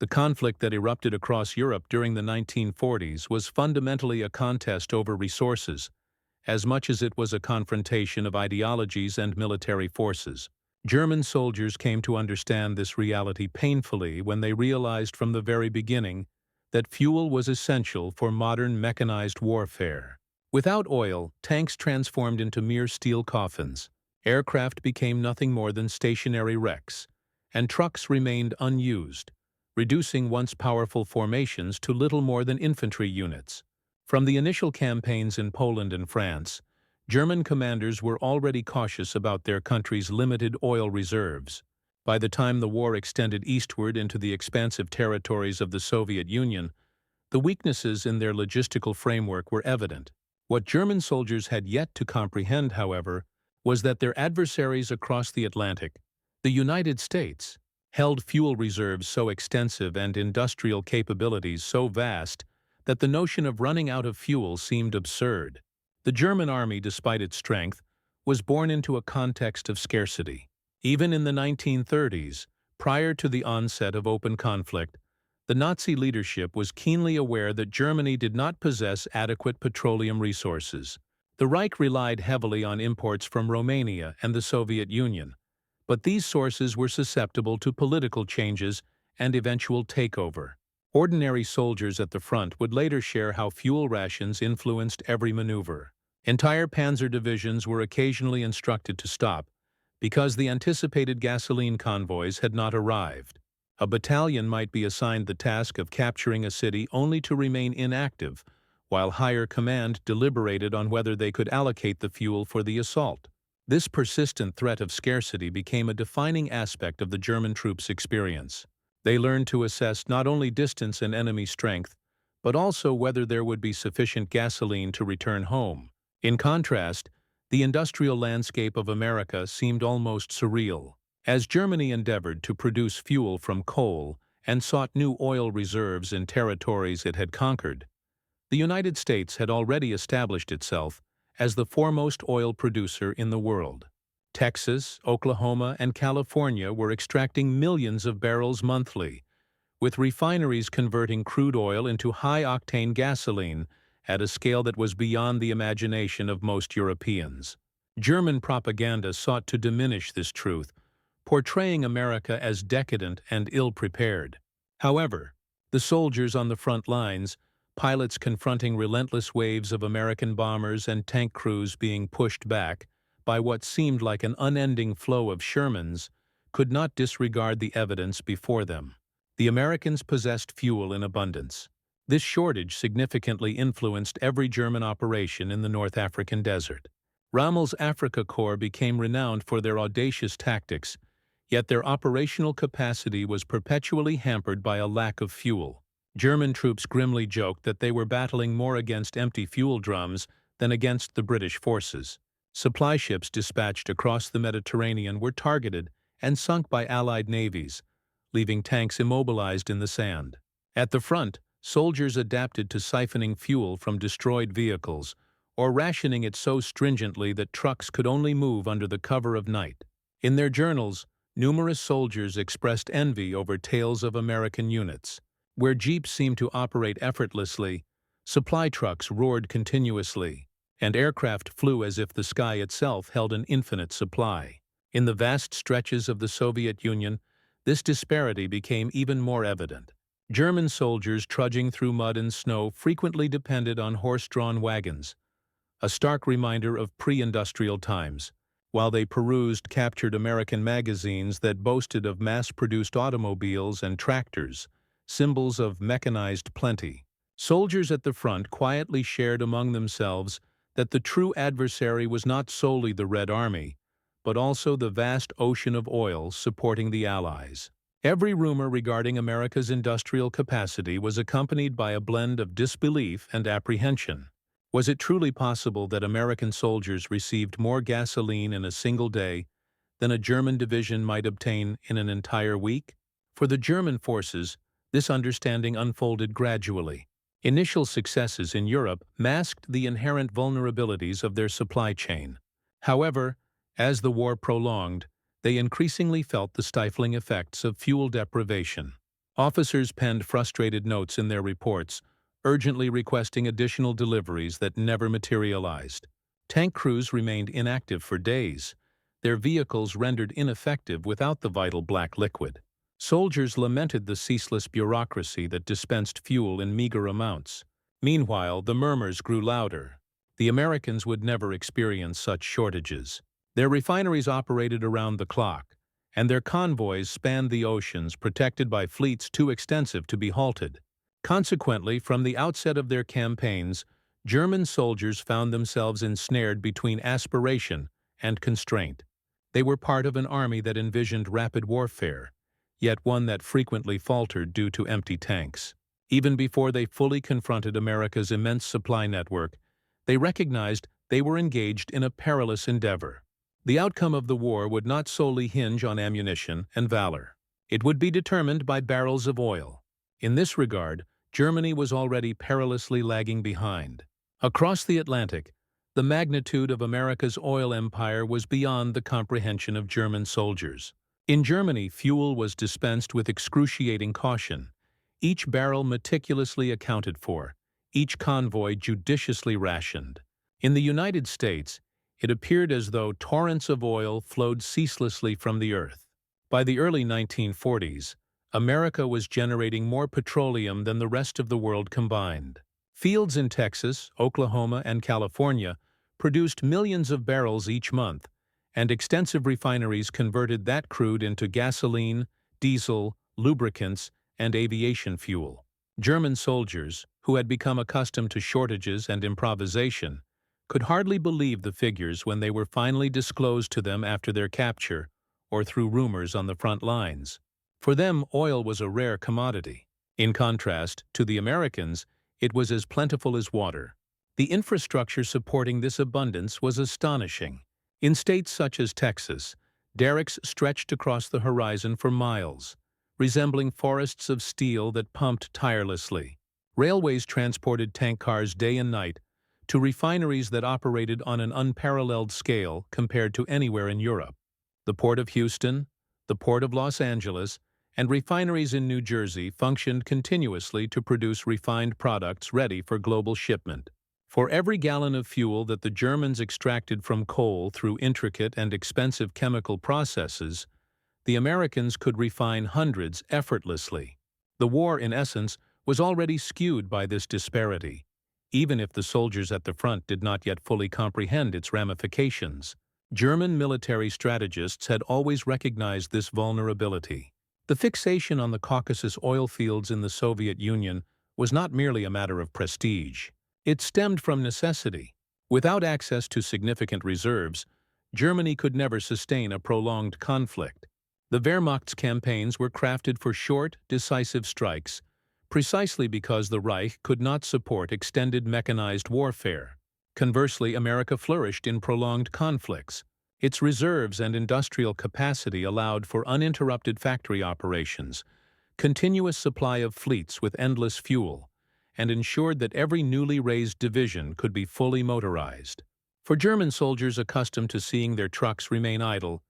The conflict that erupted across Europe during the 1940s was fundamentally a contest over resources, as much as it was a confrontation of ideologies and military forces. German soldiers came to understand this reality painfully when they realized from the very beginning that fuel was essential for modern mechanized warfare. Without oil, tanks transformed into mere steel coffins, aircraft became nothing more than stationary wrecks, and trucks remained unused, reducing once powerful formations to little more than infantry units. From the initial campaigns in Poland and France, German commanders were already cautious about their country's limited oil reserves. By the time the war extended eastward into the expansive territories of the Soviet Union, the weaknesses in their logistical framework were evident. What German soldiers had yet to comprehend, however, was that their adversaries across the Atlantic, the United States, held fuel reserves so extensive and industrial capabilities so vast that the notion of running out of fuel seemed absurd. The German army, despite its strength, was born into a context of scarcity. Even in the 1930s, prior to the onset of open conflict, the Nazi leadership was keenly aware that Germany did not possess adequate petroleum resources. The Reich relied heavily on imports from Romania and the Soviet Union, but these sources were susceptible to political changes and eventual takeover. Ordinary soldiers at the front would later share how fuel rations influenced every maneuver. Entire panzer divisions were occasionally instructed to stop because the anticipated gasoline convoys had not arrived. A battalion might be assigned the task of capturing a city only to remain inactive, while higher command deliberated on whether they could allocate the fuel for the assault. This persistent threat of scarcity became a defining aspect of the German troops' experience. They learned to assess not only distance and enemy strength, but also whether there would be sufficient gasoline to return home. In contrast, the industrial landscape of America seemed almost surreal. As Germany endeavored to produce fuel from coal and sought new oil reserves in territories it had conquered, the United States had already established itself as the foremost oil producer in the world. Texas, Oklahoma, and California were extracting millions of barrels monthly, with refineries converting crude oil into high-octane gasoline at a scale that was beyond the imagination of most Europeans. German propaganda sought to diminish this truth, portraying America as decadent and ill-prepared. However, the soldiers on the front lines, pilots confronting relentless waves of American bombers and tank crews being pushed back by what seemed like an unending flow of Shermans, could not disregard the evidence before them. The Americans possessed fuel in abundance. This shortage significantly influenced every German operation in the North African desert. Rommel's Africa Corps became renowned for their audacious tactics, yet their operational capacity was perpetually hampered by a lack of fuel. German troops grimly joked that they were battling more against empty fuel drums than against the British forces. Supply ships dispatched across the Mediterranean were targeted and sunk by Allied navies, leaving tanks immobilized in the sand. At the front, soldiers adapted to siphoning fuel from destroyed vehicles, or rationing it so stringently that trucks could only move under the cover of night. In their journals, numerous soldiers expressed envy over tales of American units. Where jeeps seemed to operate effortlessly, supply trucks roared continuously, and aircraft flew as if the sky itself held an infinite supply. In the vast stretches of the Soviet Union, this disparity became even more evident. German soldiers trudging through mud and snow frequently depended on horse-drawn wagons, a stark reminder of pre-industrial times, while they perused captured American magazines that boasted of mass-produced automobiles and tractors, symbols of mechanized plenty. Soldiers at the front quietly shared among themselves that the true adversary was not solely the Red Army, but also the vast ocean of oil supporting the Allies. Every rumor regarding America's industrial capacity was accompanied by a blend of disbelief and apprehension. Was it truly possible that American soldiers received more gasoline in a single day than a German division might obtain in an entire week? For the German forces, this understanding unfolded gradually. Initial successes in Europe masked the inherent vulnerabilities of their supply chain. However, as the war prolonged, they increasingly felt the stifling effects of fuel deprivation. Officers penned frustrated notes in their reports, urgently requesting additional deliveries that never materialized. Tank crews remained inactive for days, their vehicles rendered ineffective without the vital black liquid. Soldiers lamented the ceaseless bureaucracy that dispensed fuel in meager amounts. Meanwhile, the murmurs grew louder. The Americans would never experience such shortages. Their refineries operated around the clock, and their convoys spanned the oceans protected by fleets too extensive to be halted. Consequently, from the outset of their campaigns, German soldiers found themselves ensnared between aspiration and constraint. They were part of an army that envisioned rapid warfare, yet one that frequently faltered due to empty tanks. Even before they fully confronted America's immense supply network, they recognized they were engaged in a perilous endeavor. The outcome of the war would not solely hinge on ammunition and valor. It would be determined by barrels of oil. In this regard, Germany was already perilously lagging behind. Across the Atlantic, the magnitude of America's oil empire was beyond the comprehension of German soldiers. In Germany, fuel was dispensed with excruciating caution, each barrel meticulously accounted for, each convoy judiciously rationed. In the United States, it appeared as though torrents of oil flowed ceaselessly from the earth. By the early 1940s, America was generating more petroleum than the rest of the world combined. Fields in Texas, Oklahoma, and California produced millions of barrels each month, and extensive refineries converted that crude into gasoline, diesel, lubricants, and aviation fuel. German soldiers, who had become accustomed to shortages and improvisation, could hardly believe the figures when they were finally disclosed to them after their capture or through rumors on the front lines. For them, oil was a rare commodity. In contrast, to the Americans, it was as plentiful as water. The infrastructure supporting this abundance was astonishing. In states such as Texas, derricks stretched across the horizon for miles, resembling forests of steel that pumped tirelessly. Railways transported tank cars day and night to refineries that operated on an unparalleled scale compared to anywhere in Europe. The Port of Houston, the Port of Los Angeles, and refineries in New Jersey functioned continuously to produce refined products ready for global shipment. For every gallon of fuel that the Germans extracted from coal through intricate and expensive chemical processes, the Americans could refine hundreds effortlessly. The war, in essence, was already skewed by this disparity, even if the soldiers at the front did not yet fully comprehend its ramifications. German military strategists had always recognized this vulnerability. The fixation on the Caucasus oil fields in the Soviet Union was not merely a matter of prestige. It stemmed from necessity. Without access to significant reserves, Germany could never sustain a prolonged conflict. The Wehrmacht's campaigns were crafted for short, decisive strikes, precisely because the Reich could not support extended mechanized warfare. Conversely, America flourished in prolonged conflicts. Its reserves and industrial capacity allowed for uninterrupted factory operations, continuous supply of fleets with endless fuel, and ensured that every newly raised division could be fully motorized. For German soldiers accustomed to seeing their trucks remain idle,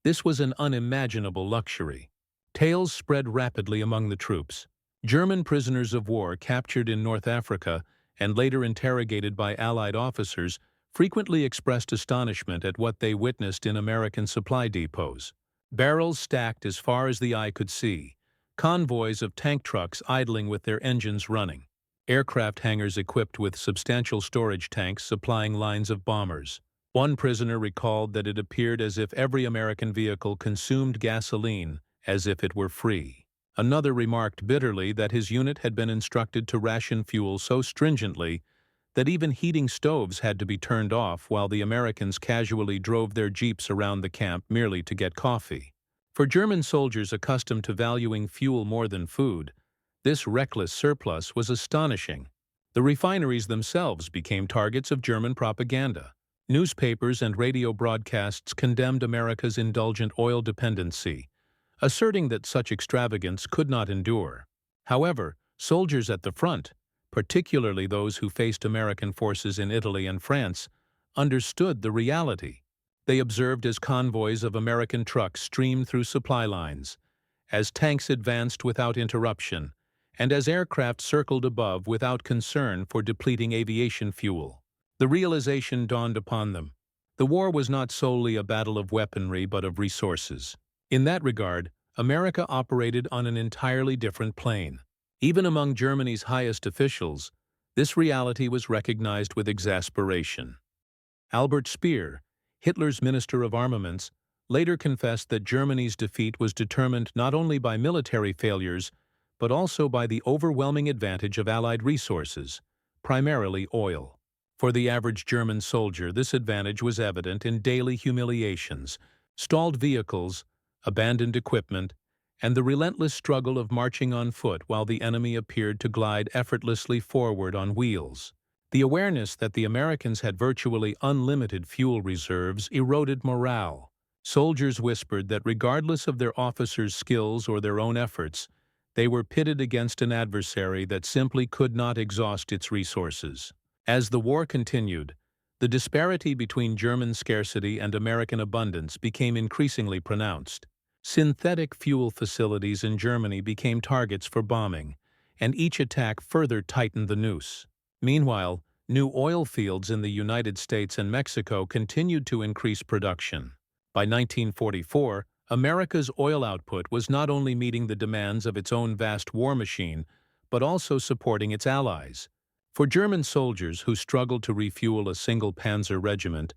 this was an unimaginable luxury. Tales spread rapidly among the troops. German prisoners of war captured in North Africa and later interrogated by Allied officers frequently expressed astonishment at what they witnessed in American supply depots. Barrels stacked as far as the eye could see, convoys of tank trucks idling with their engines running, aircraft hangars equipped with substantial storage tanks supplying lines of bombers. One prisoner recalled that it appeared as if every American vehicle consumed gasoline as if it were free. Another remarked bitterly that his unit had been instructed to ration fuel so stringently that even heating stoves had to be turned off while the Americans casually drove their jeeps around the camp merely to get coffee. For German soldiers accustomed to valuing fuel more than food, this reckless surplus was astonishing. The refineries themselves became targets of German propaganda. Newspapers and radio broadcasts condemned America's indulgent oil dependency, asserting that such extravagance could not endure. However, soldiers at the front, particularly those who faced American forces in Italy and France, understood the reality. They observed as convoys of American trucks streamed through supply lines, as tanks advanced without interruption, and as aircraft circled above without concern for depleting aviation fuel. The realization dawned upon them. The war was not solely a battle of weaponry but of resources. In that regard, America operated on an entirely different plane. Even among Germany's highest officials, this reality was recognized with exasperation. Albert Speer, Hitler's Minister of Armaments, later confessed that Germany's defeat was determined not only by military failures, but also by the overwhelming advantage of Allied resources, primarily oil. For the average German soldier, this advantage was evident in daily humiliations, stalled vehicles, abandoned equipment, and the relentless struggle of marching on foot while the enemy appeared to glide effortlessly forward on wheels. The awareness that the Americans had virtually unlimited fuel reserves eroded morale. Soldiers whispered that regardless of their officers' skills or their own efforts, they were pitted against an adversary that simply could not exhaust its resources. As the war continued, the disparity between German scarcity and American abundance became increasingly pronounced. Synthetic fuel facilities in Germany became targets for bombing, and each attack further tightened the noose. Meanwhile, new oil fields in the United States and Mexico continued to increase production. By 1944, America's oil output was not only meeting the demands of its own vast war machine, but also supporting its allies. For German soldiers who struggled to refuel a single panzer regiment,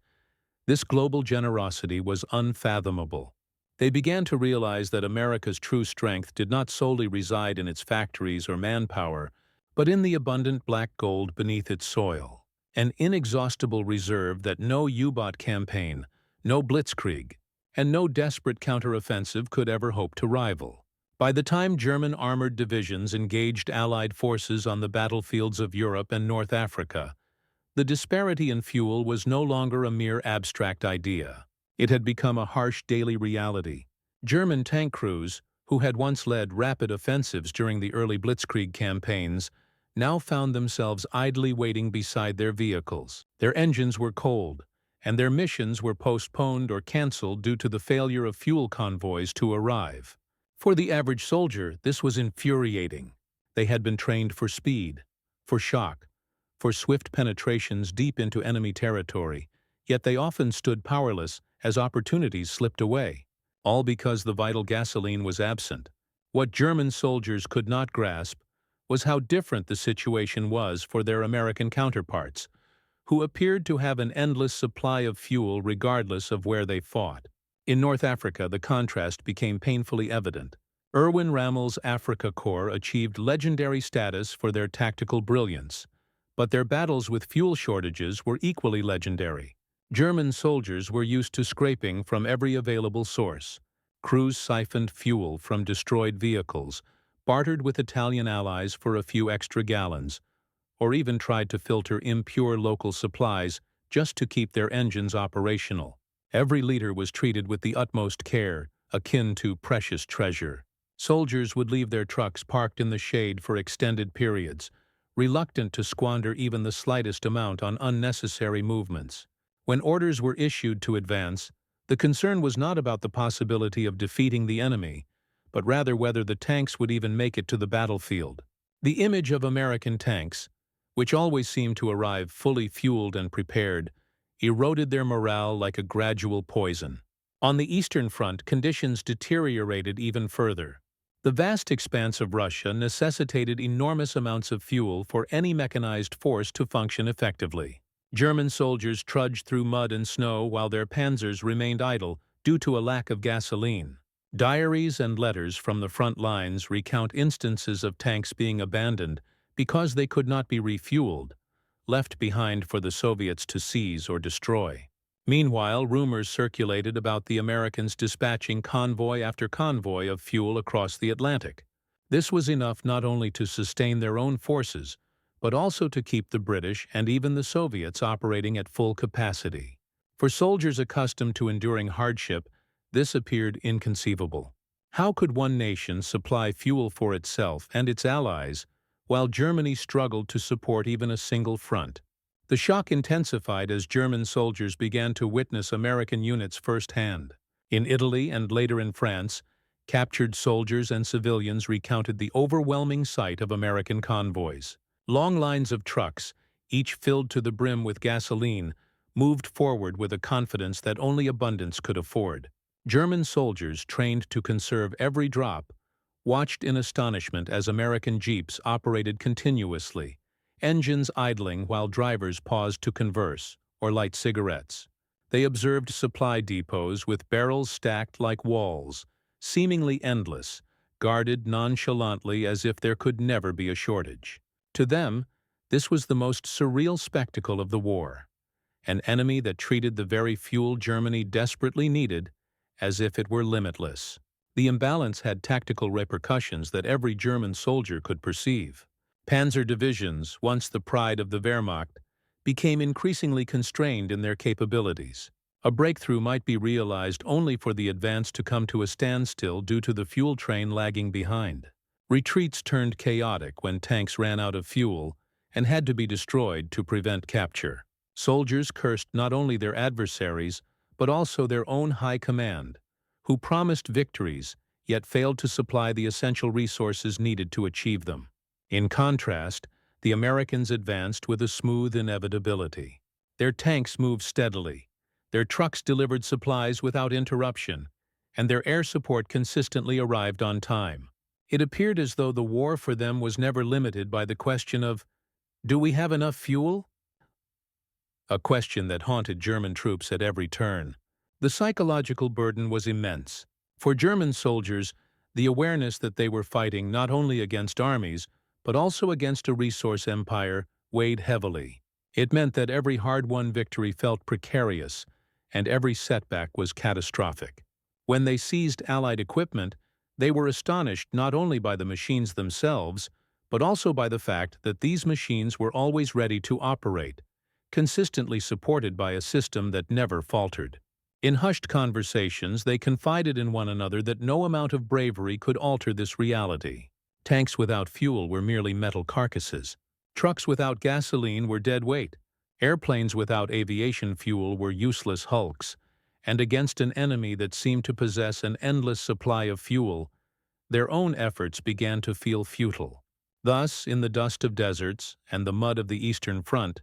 this global generosity was unfathomable. They began to realize that America's true strength did not solely reside in its factories or manpower, but in the abundant black gold beneath its soil, an inexhaustible reserve that no U-boat campaign, no blitzkrieg, and no desperate counteroffensive could ever hope to rival. By the time German armored divisions engaged Allied forces on the battlefields of Europe and North Africa, the disparity in fuel was no longer a mere abstract idea. It had become a harsh daily reality. German tank crews, who had once led rapid offensives during the early blitzkrieg campaigns, now found themselves idly waiting beside their vehicles. Their engines were cold, and their missions were postponed or canceled due to the failure of fuel convoys to arrive. For the average soldier, this was infuriating. They had been trained for speed, for shock, for swift penetrations deep into enemy territory, yet they often stood powerless as opportunities slipped away, all because the vital gasoline was absent. What German soldiers could not grasp was how different the situation was for their American counterparts, who appeared to have an endless supply of fuel regardless of where they fought. In North Africa, the contrast became painfully evident. Erwin Rommel's Afrika Korps achieved legendary status for their tactical brilliance, but their battles with fuel shortages were equally legendary. German soldiers were used to scraping from every available source. Crews siphoned fuel from destroyed vehicles, bartered with Italian allies for a few extra gallons, or even tried to filter impure local supplies just to keep their engines operational. Every liter was treated with the utmost care, akin to precious treasure. Soldiers would leave their trucks parked in the shade for extended periods, reluctant to squander even the slightest amount on unnecessary movements. When orders were issued to advance, the concern was not about the possibility of defeating the enemy, but rather whether the tanks would even make it to the battlefield. The image of American tanks, which always seemed to arrive fully fueled and prepared, eroded their morale like a gradual poison. On the Eastern Front, conditions deteriorated even further. The vast expanse of Russia necessitated enormous amounts of fuel for any mechanized force to function effectively. German soldiers trudged through mud and snow while their panzers remained idle due to a lack of gasoline. Diaries and letters from the front lines recount instances of tanks being abandoned because they could not be refueled, left behind for the Soviets to seize or destroy. Meanwhile, rumors circulated about the Americans dispatching convoy after convoy of fuel across the Atlantic. This was enough not only to sustain their own forces, but also to keep the British and even the Soviets operating at full capacity. For soldiers accustomed to enduring hardship, this appeared inconceivable. How could one nation supply fuel for itself and its allies while Germany struggled to support even a single front? The shock intensified as German soldiers began to witness American units firsthand. In Italy and later in France, Captured soldiers and civilians recounted the overwhelming sight of American convoys. Long lines of trucks, each filled to the brim with gasoline, moved forward with a confidence that only abundance could afford. German soldiers, trained to conserve every drop, watched in astonishment as American jeeps operated continuously, engines idling while drivers paused to converse or light cigarettes. They observed supply depots with barrels stacked like walls, seemingly endless, guarded nonchalantly as if there could never be a shortage. To them, this was the most surreal spectacle of the war, an enemy that treated the very fuel Germany desperately needed as if it were limitless. The imbalance had tactical repercussions that every German soldier could perceive. Panzer divisions, once the pride of the Wehrmacht, became increasingly constrained in their capabilities. A breakthrough might be realized only for the advance to come to a standstill due to the fuel train lagging behind. Retreats turned chaotic when tanks ran out of fuel and had to be destroyed to prevent capture. Soldiers cursed not only their adversaries, but also their own high command, who promised victories yet failed to supply the essential resources needed to achieve them. In contrast, the Americans advanced with a smooth inevitability. Their tanks moved steadily, their trucks delivered supplies without interruption, and their air support consistently arrived on time. It appeared as though the war for them was never limited by the question of, "Do we have enough fuel?" A question that haunted German troops at every turn. The psychological burden was immense. For German soldiers, the awareness that they were fighting not only against armies, but also against a resource empire, weighed heavily. It meant that every hard-won victory felt precarious, and every setback was catastrophic. When they seized Allied equipment, they were astonished not only by the machines themselves, but also by the fact that these machines were always ready to operate, consistently supported by a system that never faltered. In hushed conversations, they confided in one another that no amount of bravery could alter this reality. Tanks without fuel were merely metal carcasses. Trucks without gasoline were dead weight. Airplanes without aviation fuel were useless hulks. And against an enemy that seemed to possess an endless supply of fuel, their own efforts began to feel futile. Thus, in the dust of deserts and the mud of the Eastern Front,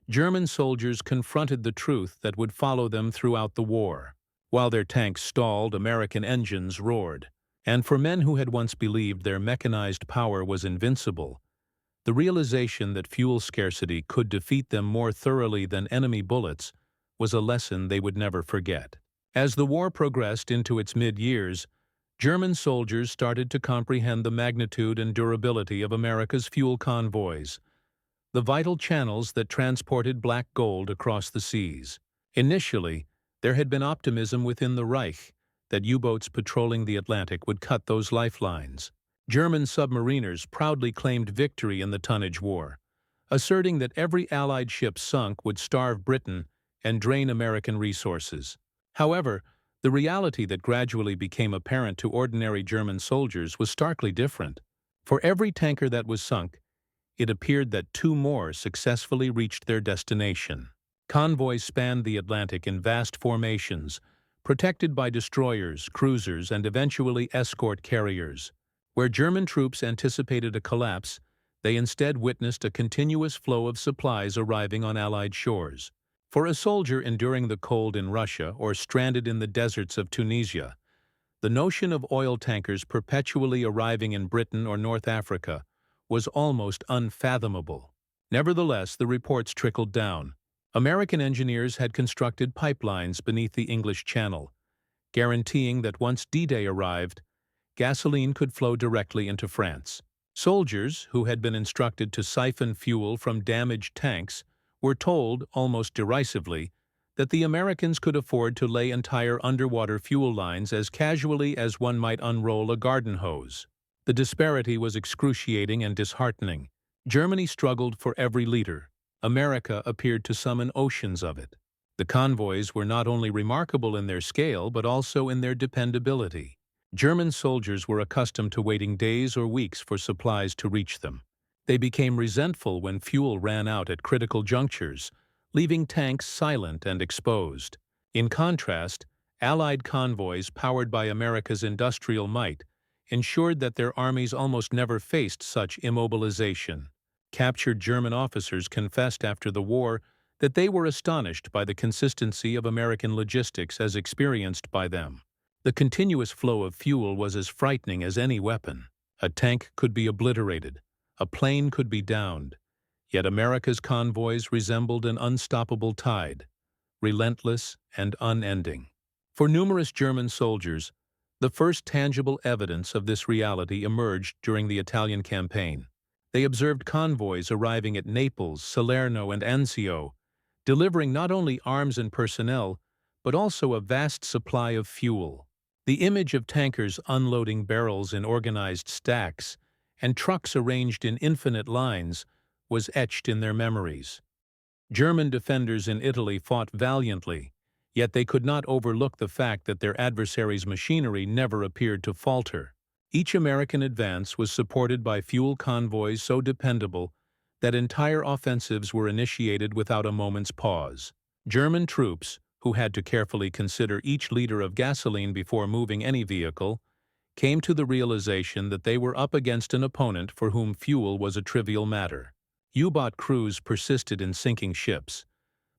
German soldiers confronted the truth that would follow them throughout the war. While their tanks stalled, American engines roared. And for men who had once believed their mechanized power was invincible, the realization that fuel scarcity could defeat them more thoroughly than enemy bullets was a lesson they would never forget. As the war progressed into its mid-years, German soldiers started to comprehend the magnitude and durability of America's fuel convoys, the vital channels that transported black gold across the seas. Initially, there had been optimism within the Reich that U-boats patrolling the Atlantic would cut those lifelines. German submariners proudly claimed victory in the tonnage war, asserting that every Allied ship sunk would starve Britain and drain American resources. However, the reality that gradually became apparent to ordinary German soldiers was starkly different. For every tanker that was sunk, it appeared that 2 more successfully reached their destination. Convoys spanned the Atlantic in vast formations, protected by destroyers, cruisers, and eventually escort carriers. Where German troops anticipated a collapse, they instead witnessed a continuous flow of supplies arriving on Allied shores. For a soldier enduring the cold in Russia or stranded in the deserts of Tunisia, the notion of oil tankers perpetually arriving in Britain or North Africa was almost unfathomable. Nevertheless, the reports trickled down. American engineers had constructed pipelines beneath the English Channel, guaranteeing that once D-Day arrived, gasoline could flow directly into France. Soldiers, who had been instructed to siphon fuel from damaged tanks, were told, almost derisively, that the Americans could afford to lay entire underwater fuel lines as casually as one might unroll a garden hose. The disparity was excruciating and disheartening. Germany struggled for every liter. America appeared to summon oceans of it. The convoys were not only remarkable in their scale, but also in their dependability. German soldiers were accustomed to waiting days or weeks for supplies to reach them. They became resentful when fuel ran out at critical junctures, leaving tanks silent and exposed. In contrast, Allied convoys powered by America's industrial might ensured that their armies almost never faced such immobilization. Captured German officers confessed after the war that they were astonished by the consistency of American logistics as experienced by them. The continuous flow of fuel was as frightening as any weapon. A tank could be obliterated, a plane could be downed, yet America's convoys resembled an unstoppable tide, relentless and unending. For numerous German soldiers, the first tangible evidence of this reality emerged during the Italian campaign. They observed convoys arriving at Naples, Salerno, and Anzio, delivering not only arms and personnel, but also a vast supply of fuel. The image of tankers unloading barrels in organized stacks and trucks arranged in infinite lines was etched in their memories. German defenders in Italy fought valiantly, yet they could not overlook the fact that their adversaries' machinery never appeared to falter. Each American advance was supported by fuel convoys so dependable that entire offensives were initiated without a moment's pause. German troops, who had to carefully consider each liter of gasoline before moving any vehicle, came to the realization that they were up against an opponent for whom fuel was a trivial matter. U-boat crews persisted in sinking ships,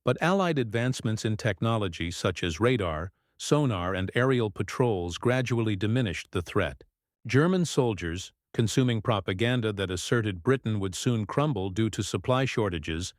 but Allied advancements in technology such as radar, sonar, and aerial patrols gradually diminished the threat. German soldiers, consuming propaganda that asserted Britain would soon crumble due to supply shortages,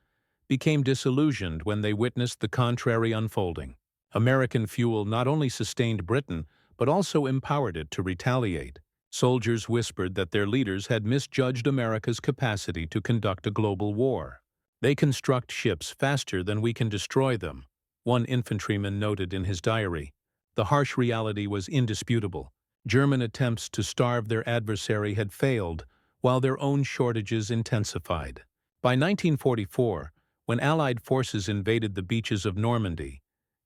became disillusioned when they witnessed the contrary unfolding. American fuel not only sustained Britain, but also empowered it to retaliate. Soldiers whispered that their leaders had misjudged America's capacity to conduct a global war. "They construct ships faster than we can destroy them," one infantryman noted in his diary. The harsh reality was indisputable. German attempts to starve their adversary had failed, while their own shortages intensified. By 1944, when Allied forces invaded the beaches of Normandy,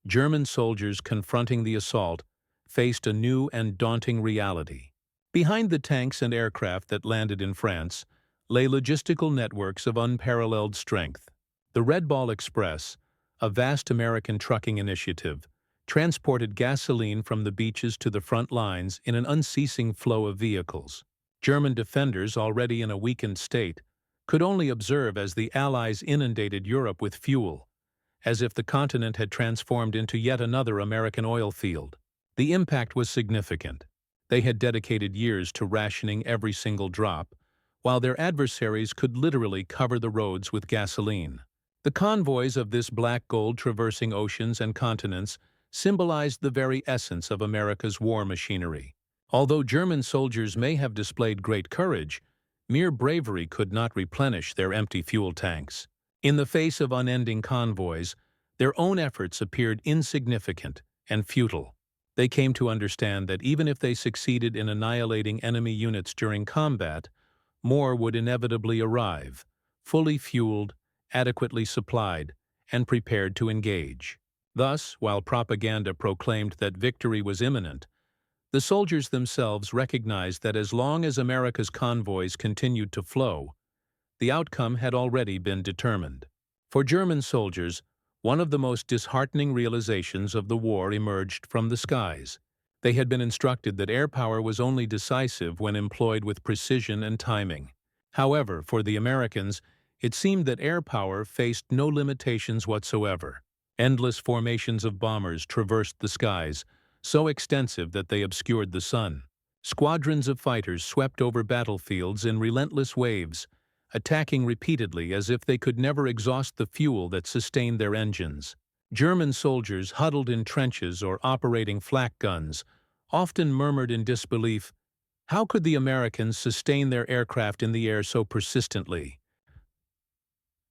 German soldiers confronting the assault faced a new and daunting reality. Behind the tanks and aircraft that landed in France lay logistical networks of unparalleled strength. The Red Ball Express, a vast American trucking initiative, transported gasoline from the beaches to the front lines in an unceasing flow of vehicles. German defenders, already in a weakened state, could only observe as the Allies inundated Europe with fuel, as if the continent had transformed into yet another American oil field. The impact was significant. They had dedicated years to rationing every single drop, while their adversaries could literally cover the roads with gasoline. The convoys of this black gold traversing oceans and continents symbolized the very essence of America's war machinery. Although German soldiers may have displayed great courage, mere bravery could not replenish their empty fuel tanks. In the face of unending convoys, their own efforts appeared insignificant and futile. They came to understand that even if they succeeded in annihilating enemy units during combat, more would inevitably arrive, fully fueled, adequately supplied, and prepared to engage. Thus, while propaganda proclaimed that victory was imminent, the soldiers themselves recognized that as long as America's convoys continued to flow, the outcome had already been determined. For German soldiers, one of the most disheartening realizations of the war emerged from the skies. They had been instructed that air power was only decisive when employed with precision and timing. However, for the Americans, it seemed that air power faced no limitations whatsoever. Endless formations of bombers traversed the skies, so extensive that they obscured the sun. Squadrons of fighters swept over battlefields in relentless waves, attacking repeatedly as if they could never exhaust the fuel that sustained their engines. German soldiers huddled in trenches or operating flak guns often murmured in disbelief, "How could the Americans sustain their aircraft in the air so persistently?"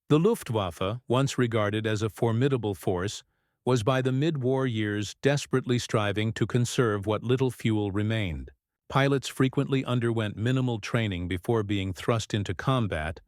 The Luftwaffe, once regarded as a formidable force, was by the mid-war years desperately striving to conserve what little fuel remained. Pilots frequently underwent minimal training before being thrust into combat,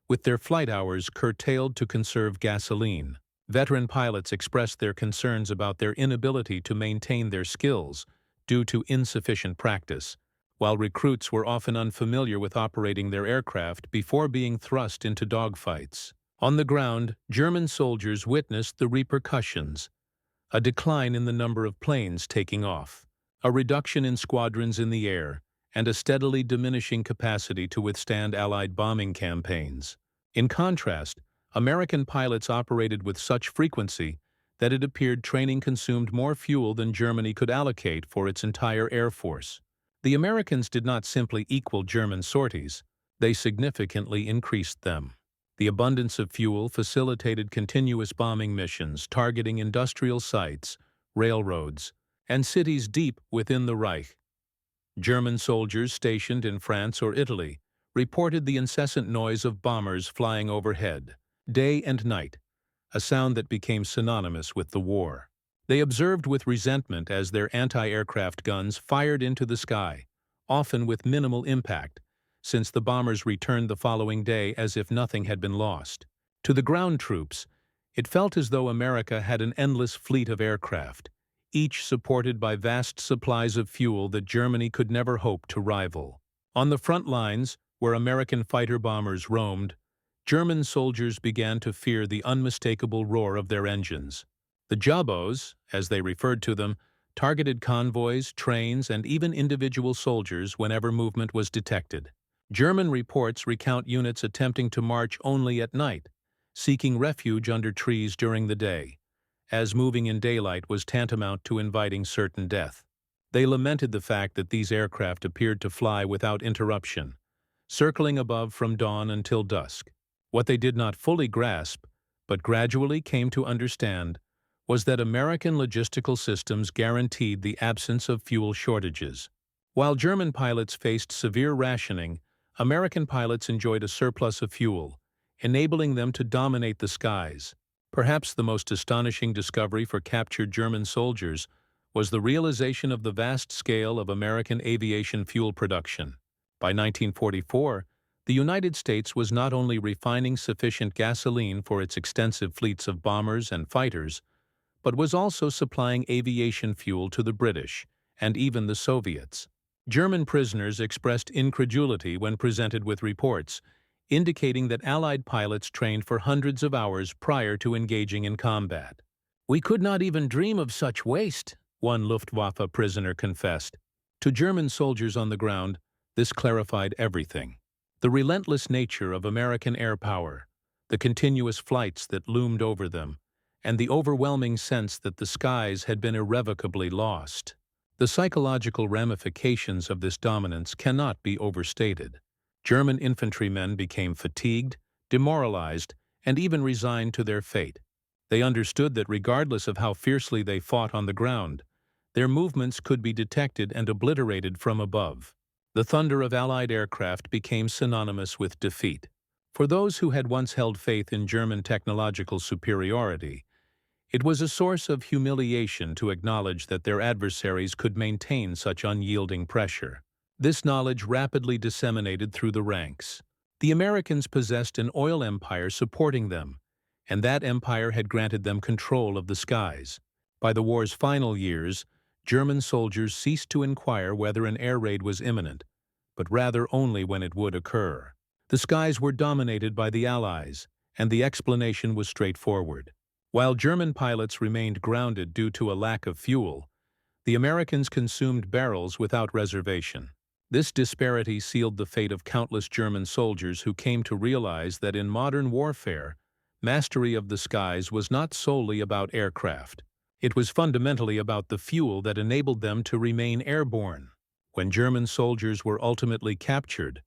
with their flight hours curtailed to conserve gasoline. Veteran pilots expressed their concerns about their inability to maintain their skills due to insufficient practice, while recruits were often unfamiliar with operating their aircraft before being thrust into dogfights. On the ground, German soldiers witnessed the repercussions. a decline in the number of planes taking off, a reduction in squadrons in the air, and a steadily diminishing capacity to withstand Allied bombing campaigns. In contrast, American pilots operated with such frequency that it appeared training consumed more fuel than Germany could allocate for its entire air force. The Americans did not simply equal German sorties, they significantly increased them. The abundance of fuel facilitated continuous bombing missions targeting industrial sites, railroads, and cities deep within the Reich. German soldiers stationed in France or Italy reported the incessant noise of bombers flying overhead, day and night, a sound that became synonymous with the war. They observed with resentment as their anti-aircraft guns fired into the sky, often with minimal impact, since the bombers returned the following day as if nothing had been lost. To the ground troops, it felt as though America had an endless fleet of aircraft, each supported by vast supplies of fuel that Germany could never hope to rival. On the front lines, where American fighter-bombers roamed, German soldiers began to fear the unmistakable roar of their engines. The Jabos, as they referred to them, targeted convoys, trains, and even individual soldiers whenever movement was detected. German reports recount units attempting to march only at night, seeking refuge under trees during the day, as moving in daylight was tantamount to inviting certain death. They lamented the fact that these aircraft appeared to fly without interruption, circling above from dawn until dusk. What they did not fully grasp, but gradually came to understand, was that American logistical systems guaranteed the absence of fuel shortages. While German pilots faced severe rationing, American pilots enjoyed a surplus of fuel, enabling them to dominate the skies. Perhaps the most astonishing discovery for captured German soldiers was the realization of the vast scale of American aviation fuel production. By 1944, the United States was not only refining sufficient gasoline for its extensive fleets of bombers and fighters, but was also supplying aviation fuel to the British and even the Soviets. German prisoners expressed incredulity when presented with reports, indicating that Allied pilots trained for hundreds of hours prior to engaging in combat. "We could not even dream of such waste," one Luftwaffe prisoner confessed. To German soldiers on the ground, this clarified everything. The relentless nature of American air power, the continuous flights that loomed over them, and the overwhelming sense that the skies had been irrevocably lost. The psychological ramifications of this dominance cannot be overstated. German infantrymen became fatigued, demoralized, and even resigned to their fate. They understood that regardless of how fiercely they fought on the ground, their movements could be detected and obliterated from above. The thunder of Allied aircraft became synonymous with defeat. For those who had once held faith in German technological superiority, it was a source of humiliation to acknowledge that their adversaries could maintain such unyielding pressure. This knowledge rapidly disseminated through the ranks. The Americans possessed an oil empire supporting them, and that empire had granted them control of the skies. By the war's final years, German soldiers ceased to inquire whether an air raid was imminent, but rather only when it would occur. The skies were dominated by the Allies, and the explanation was straightforward. While German pilots remained grounded due to a lack of fuel, the Americans consumed barrels without reservation. This disparity sealed the fate of countless German soldiers who came to realize that in modern warfare, mastery of the skies was not solely about aircraft. It was fundamentally about the fuel that enabled them to remain airborne. When German soldiers were ultimately captured,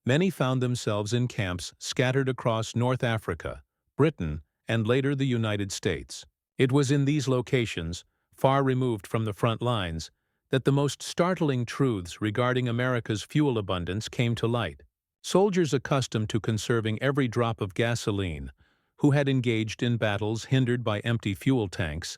many found themselves in camps scattered across North Africa, Britain, and later the United States. It was in these locations, far removed from the front lines, that the most startling truths regarding America's fuel abundance came to light. Soldiers accustomed to conserving every drop of gasoline, who had engaged in battles hindered by empty fuel tanks,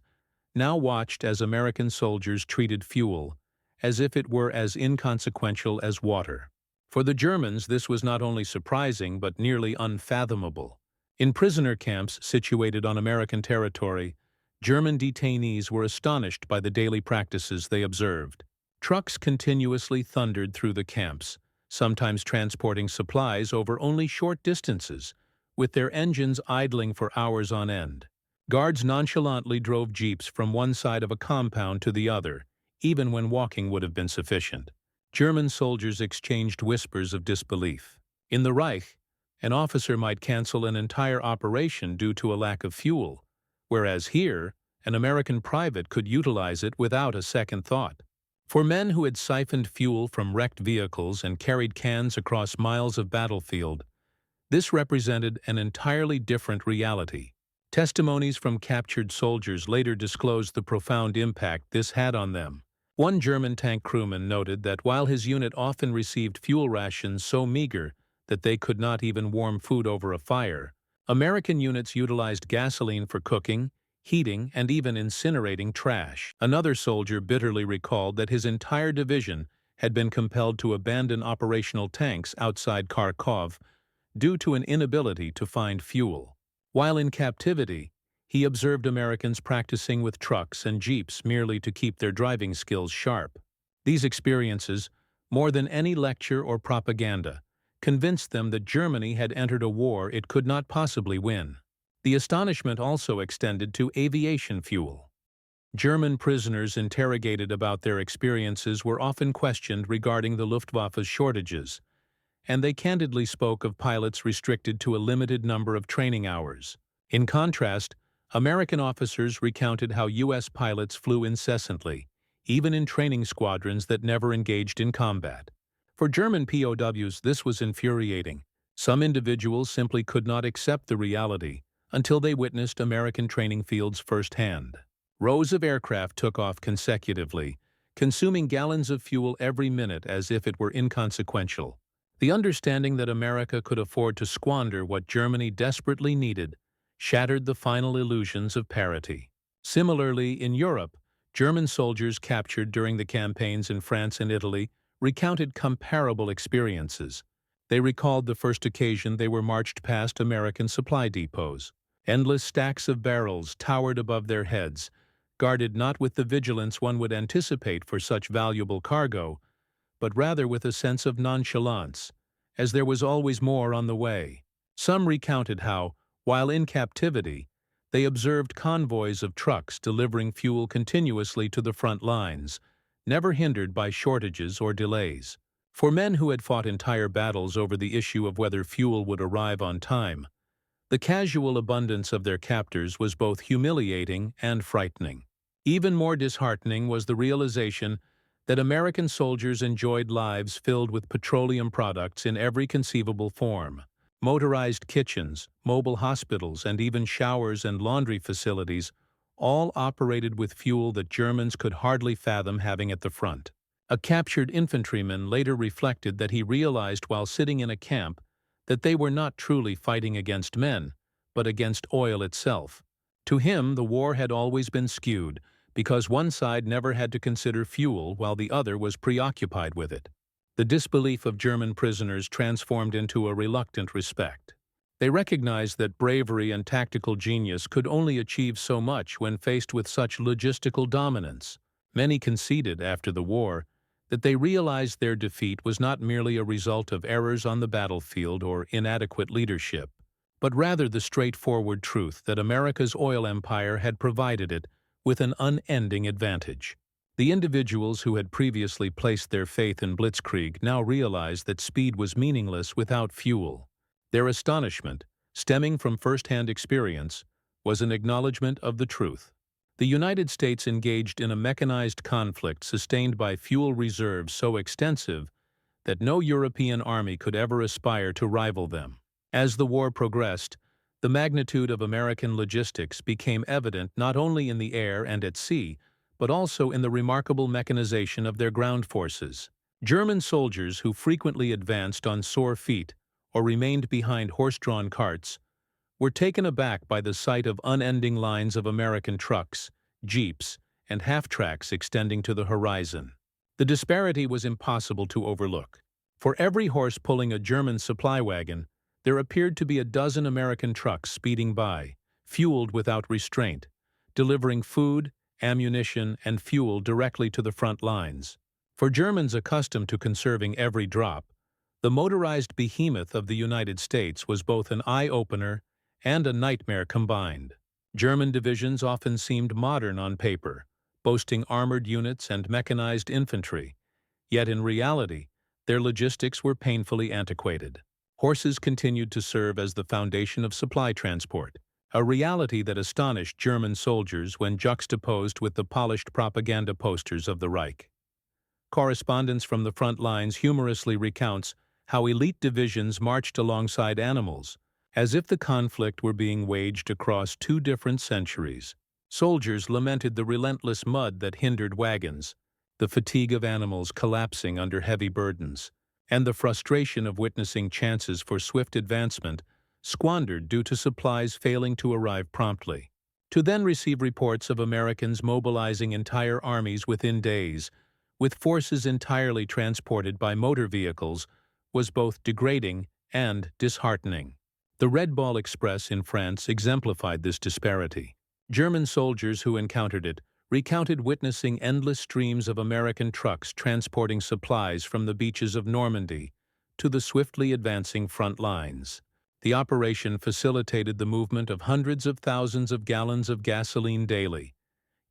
now watched as American soldiers treated fuel as if it were as inconsequential as water. For the Germans, this was not only surprising but nearly unfathomable. In prisoner camps situated on American territory, German detainees were astonished by the daily practices they observed. Trucks continuously thundered through the camps, sometimes transporting supplies over only short distances, with their engines idling for hours on end. Guards nonchalantly drove jeeps from one side of a compound to the other, even when walking would have been sufficient. German soldiers exchanged whispers of disbelief. In the Reich, an officer might cancel an entire operation due to a lack of fuel, whereas here, an American private could utilize it without a second thought. For men who had siphoned fuel from wrecked vehicles and carried cans across miles of battlefield, this represented an entirely different reality. Testimonies from captured soldiers later disclosed the profound impact this had on them. One German tank crewman noted that while his unit often received fuel rations so meager that they could not even warm food over a fire, American units utilized gasoline for cooking, heating, and even incinerating trash. Another soldier bitterly recalled that his entire division had been compelled to abandon operational tanks outside Kharkov due to an inability to find fuel. While in captivity, he observed Americans practicing with trucks and jeeps merely to keep their driving skills sharp. These experiences, more than any lecture or propaganda, convinced them that Germany had entered a war it could not possibly win. The astonishment also extended to aviation fuel. German prisoners interrogated about their experiences were often questioned regarding the Luftwaffe's shortages, and they candidly spoke of pilots restricted to a limited number of training hours. In contrast, American officers recounted how U.S. pilots flew incessantly, even in training squadrons that never engaged in combat. For German POWs, this was infuriating. Some individuals simply could not accept the reality until they witnessed American training fields firsthand. Rows of aircraft took off consecutively, consuming gallons of fuel every minute as if it were inconsequential. The understanding that America could afford to squander what Germany desperately needed shattered the final illusions of parity. Similarly, in Europe, German soldiers captured during the campaigns in France and Italy recounted comparable experiences. They recalled the first occasion they were marched past American supply depots. Endless stacks of barrels towered above their heads, guarded not with the vigilance one would anticipate for such valuable cargo, but rather with a sense of nonchalance, as there was always more on the way. Some recounted how, while in captivity, they observed convoys of trucks delivering fuel continuously to the front lines, never hindered by shortages or delays. For men who had fought entire battles over the issue of whether fuel would arrive on time, the casual abundance of their captors was both humiliating and frightening. Even more disheartening was the realization that American soldiers enjoyed lives filled with petroleum products in every conceivable form. Motorized kitchens, mobile hospitals, and even showers and laundry facilities all operated with fuel that Germans could hardly fathom having at the front. A captured infantryman later reflected that he realized while sitting in a camp that they were not truly fighting against men, but against oil itself. To him, the war had always been skewed, because one side never had to consider fuel while the other was preoccupied with it. The disbelief of German prisoners transformed into a reluctant respect. They recognized that bravery and tactical genius could only achieve so much when faced with such logistical dominance. Many conceded after the war that they realized their defeat was not merely a result of errors on the battlefield or inadequate leadership, but rather the straightforward truth that America's oil empire had provided it with an unending advantage. The individuals who had previously placed their faith in blitzkrieg now realized that speed was meaningless without fuel. Their astonishment, stemming from first-hand experience, was an acknowledgement of the truth. The United States engaged in a mechanized conflict sustained by fuel reserves so extensive that no European army could ever aspire to rival them. As the war progressed, the magnitude of American logistics became evident not only in the air and at sea, but also in the remarkable mechanization of their ground forces. German soldiers who frequently advanced on sore feet or remained behind horse-drawn carts were taken aback by the sight of unending lines of American trucks, jeeps, and half-tracks extending to the horizon. The disparity was impossible to overlook. For every horse pulling a German supply wagon, there appeared to be a dozen American trucks speeding by, fueled without restraint, delivering food, ammunition, and fuel directly to the front lines. For Germans accustomed to conserving every drop, the motorized behemoth of the United States was both an eye-opener and a nightmare combined. German divisions often seemed modern on paper, boasting armored units and mechanized infantry, yet in reality, their logistics were painfully antiquated. Horses continued to serve as the foundation of supply transport, a reality that astonished German soldiers when juxtaposed with the polished propaganda posters of the Reich. Correspondence from the front lines humorously recounts how elite divisions marched alongside animals, as if the conflict were being waged across two different centuries. Soldiers lamented the relentless mud that hindered wagons, the fatigue of animals collapsing under heavy burdens, and the frustration of witnessing chances for swift advancement squandered due to supplies failing to arrive promptly. To then receive reports of Americans mobilizing entire armies within days, with forces entirely transported by motor vehicles, was both degrading and disheartening. The Red Ball Express in France exemplified this disparity. German soldiers who encountered it recounted witnessing endless streams of American trucks transporting supplies from the beaches of Normandy to the swiftly advancing front lines. The operation facilitated the movement of hundreds of thousands of gallons of gasoline daily,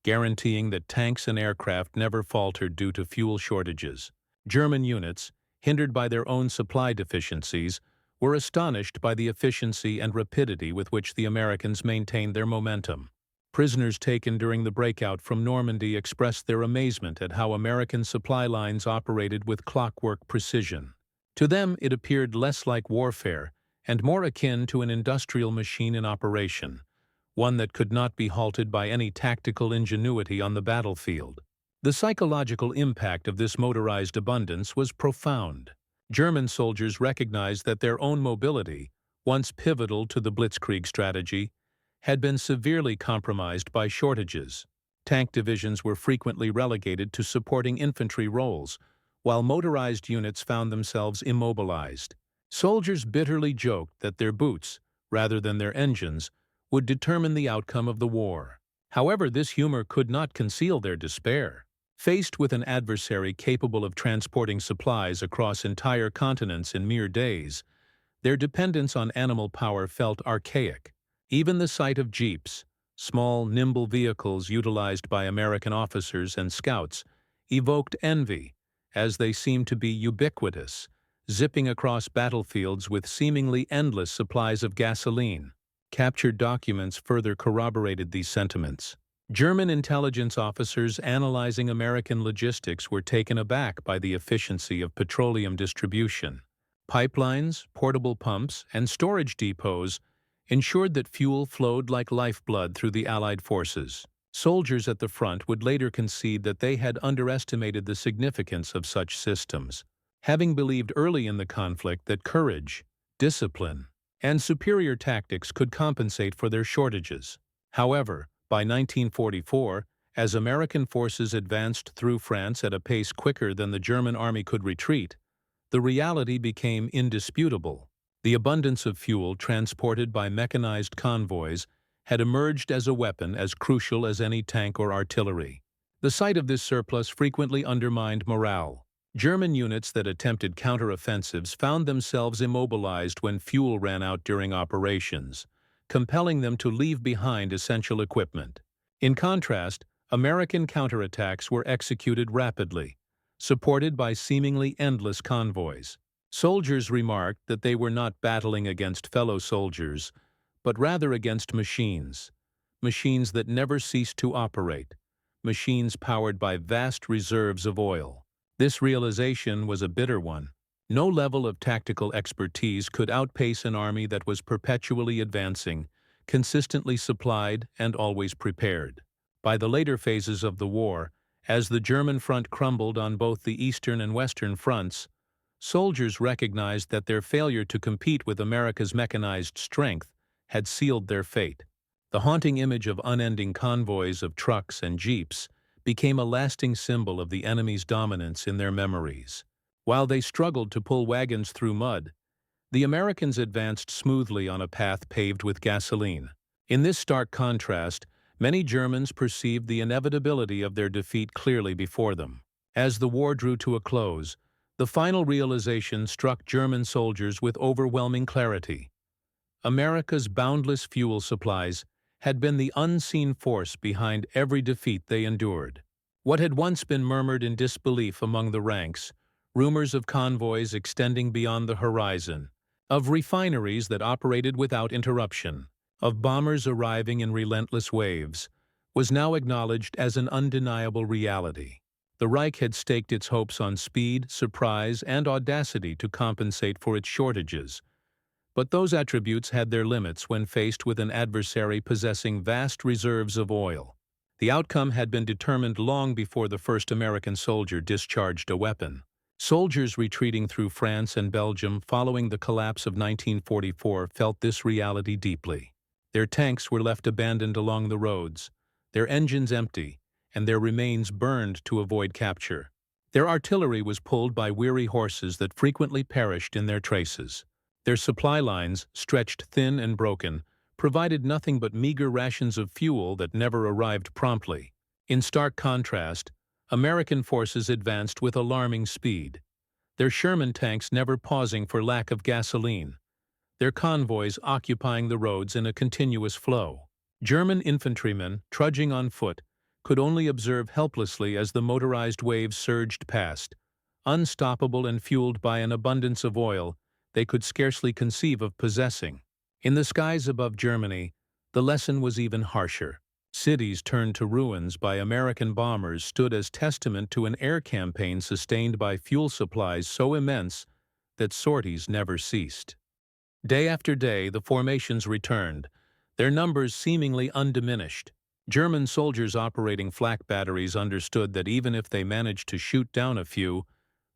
guaranteeing that tanks and aircraft never faltered due to fuel shortages. German units, hindered by their own supply deficiencies, were astonished by the efficiency and rapidity with which the Americans maintained their momentum. Prisoners taken during the breakout from Normandy expressed their amazement at how American supply lines operated with clockwork precision. To them, it appeared less like warfare and more akin to an industrial machine in operation, one that could not be halted by any tactical ingenuity on the battlefield. The psychological impact of this motorized abundance was profound. German soldiers recognized that their own mobility, once pivotal to the blitzkrieg strategy, had been severely compromised by shortages. Tank divisions were frequently relegated to supporting infantry roles, while motorized units found themselves immobilized. Soldiers bitterly joked that their boots, rather than their engines, would determine the outcome of the war. However, this humor could not conceal their despair. Faced with an adversary capable of transporting supplies across entire continents in mere days, their dependence on animal power felt archaic. Even the sight of jeeps, small, nimble vehicles utilized by American officers and scouts, evoked envy, as they seemed to be ubiquitous, zipping across battlefields with seemingly endless supplies of gasoline. Captured documents further corroborated these sentiments. German intelligence officers analyzing American logistics were taken aback by the efficiency of petroleum distribution. Pipelines, portable pumps, and storage depots ensured that fuel flowed like lifeblood through the Allied forces. Soldiers at the front would later concede that they had underestimated the significance of such systems, having believed early in the conflict that courage, discipline, and superior tactics could compensate for their shortages. However, by 1944, as American forces advanced through France at a pace quicker than the German army could retreat, the reality became indisputable. The abundance of fuel transported by mechanized convoys had emerged as a weapon as crucial as any tank or artillery. The sight of this surplus frequently undermined morale. German units that attempted counteroffensives found themselves immobilized when fuel ran out during operations, compelling them to leave behind essential equipment. In contrast, American counterattacks were executed rapidly, supported by seemingly endless convoys. Soldiers remarked that they were not battling against fellow soldiers, but rather against machines that never ceased to operate, machines powered by vast reserves of oil. This realization was a bitter one. No level of tactical expertise could outpace an army that was perpetually advancing, consistently supplied, and always prepared. By the later phases of the war, as the German front crumbled on both the eastern and western fronts, soldiers recognized that their failure to compete with America's mechanized strength had sealed their fate. The haunting image of unending convoys of trucks and jeeps became a lasting symbol of the enemy's dominance in their memories. While they struggled to pull wagons through mud, the Americans advanced smoothly on a path paved with gasoline. In this stark contrast, many Germans perceived the inevitability of their defeat clearly before them. As the war drew to a close, the final realization struck German soldiers with overwhelming clarity. America's boundless fuel supplies had been the unseen force behind every defeat they endured. What had once been murmured in disbelief among the ranks, rumors of convoys extending beyond the horizon, of refineries that operated without interruption, of bombers arriving in relentless waves, was now acknowledged as an undeniable reality. The Reich had staked its hopes on speed, surprise, and audacity to compensate for its shortages, but those attributes had their limits when faced with an adversary possessing vast reserves of oil. The outcome had been determined long before the first American soldier discharged a weapon. Soldiers retreating through France and Belgium following the collapse of 1944 felt this reality deeply. Their tanks were left abandoned along the roads, their engines empty, and their remains burned to avoid capture. Their artillery was pulled by weary horses that frequently perished in their traces. Their supply lines, stretched thin and broken, provided nothing but meager rations of fuel that never arrived promptly. In stark contrast, American forces advanced with alarming speed, their Sherman tanks never pausing for lack of gasoline, their convoys occupying the roads in a continuous flow. German infantrymen, trudging on foot, could only observe helplessly as the motorized waves surged past, unstoppable and fueled by an abundance of oil they could scarcely conceive of possessing. In the skies above Germany, the lesson was even harsher. Cities turned to ruins by American bombers stood as testament to an air campaign sustained by fuel supplies so immense that sorties never ceased. Day after day, the formations returned, their numbers seemingly undiminished. German soldiers operating flak batteries understood that even if they managed to shoot down a few,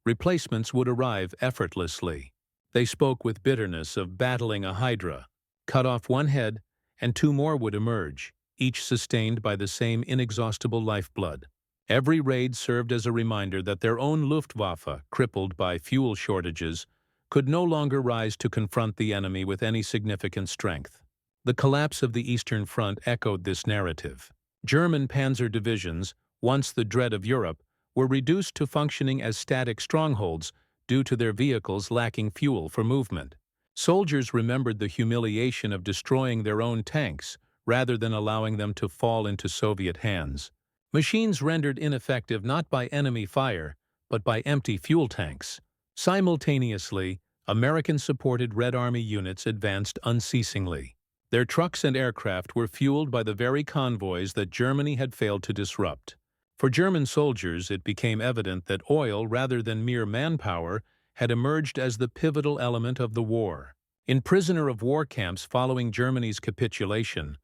replacements would arrive effortlessly. They spoke with bitterness of battling a hydra. Cut off one head, and two more would emerge, each sustained by the same inexhaustible lifeblood. Every raid served as a reminder that their own Luftwaffe, crippled by fuel shortages, could no longer rise to confront the enemy with any significant strength. The collapse of the Eastern Front echoed this narrative. German panzer divisions, once the dread of Europe, were reduced to functioning as static strongholds due to their vehicles lacking fuel for movement. Soldiers remembered the humiliation of destroying their own tanks rather than allowing them to fall into Soviet hands. Machines rendered ineffective not by enemy fire, but by empty fuel tanks. Simultaneously, American-supported Red Army units advanced unceasingly. Their trucks and aircraft were fueled by the very convoys that Germany had failed to disrupt. For German soldiers, it became evident that oil, rather than mere manpower, had emerged as the pivotal element of the war. In prisoner of war camps following Germany's capitulation,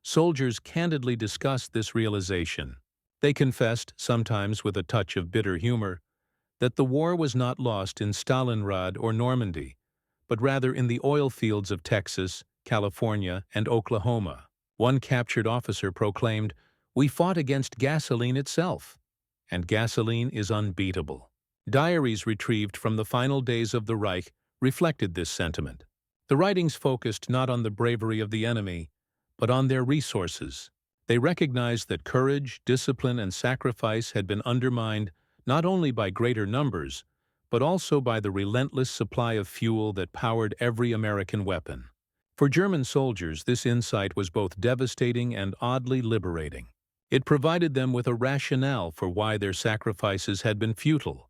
soldiers candidly discussed this realization. They confessed, sometimes with a touch of bitter humor, that the war was not lost in Stalingrad or Normandy, but rather in the oil fields of Texas, California, and Oklahoma. One captured officer proclaimed, "We fought against gasoline itself, and gasoline is unbeatable." Diaries retrieved from the final days of the Reich reflected this sentiment. The writings focused not on the bravery of the enemy, but on their resources. They recognized that courage, discipline, and sacrifice had been undermined not only by greater numbers, but also by the relentless supply of fuel that powered every American weapon. For German soldiers, this insight was both devastating and oddly liberating. It provided them with a rationale for why their sacrifices had been futile,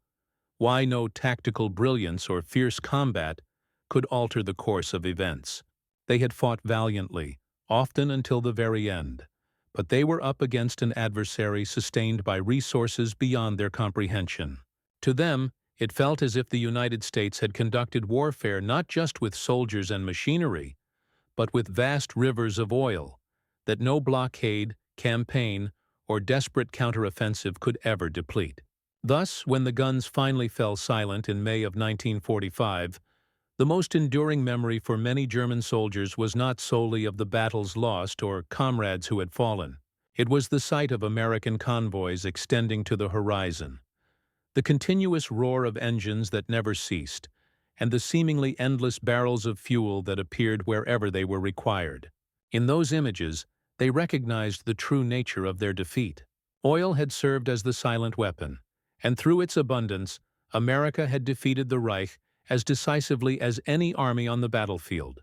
why no tactical brilliance or fierce combat could alter the course of events. They had fought valiantly, often until the very end, but they were up against an adversary sustained by resources beyond their comprehension. To them, it felt as if the United States had conducted warfare not just with soldiers and machinery, but with vast rivers of oil that no blockade, campaign, or desperate counteroffensive could ever deplete. Thus, when the guns finally fell silent in May of 1945, the most enduring memory for many German soldiers was not solely of the battles lost or comrades who had fallen. It was the sight of American convoys extending to the horizon, the continuous roar of engines that never ceased, and the seemingly endless barrels of fuel that appeared wherever they were required. In those images, they recognized the true nature of their defeat. Oil had served as the silent weapon, and through its abundance, America had defeated the Reich as decisively as any army on the battlefield.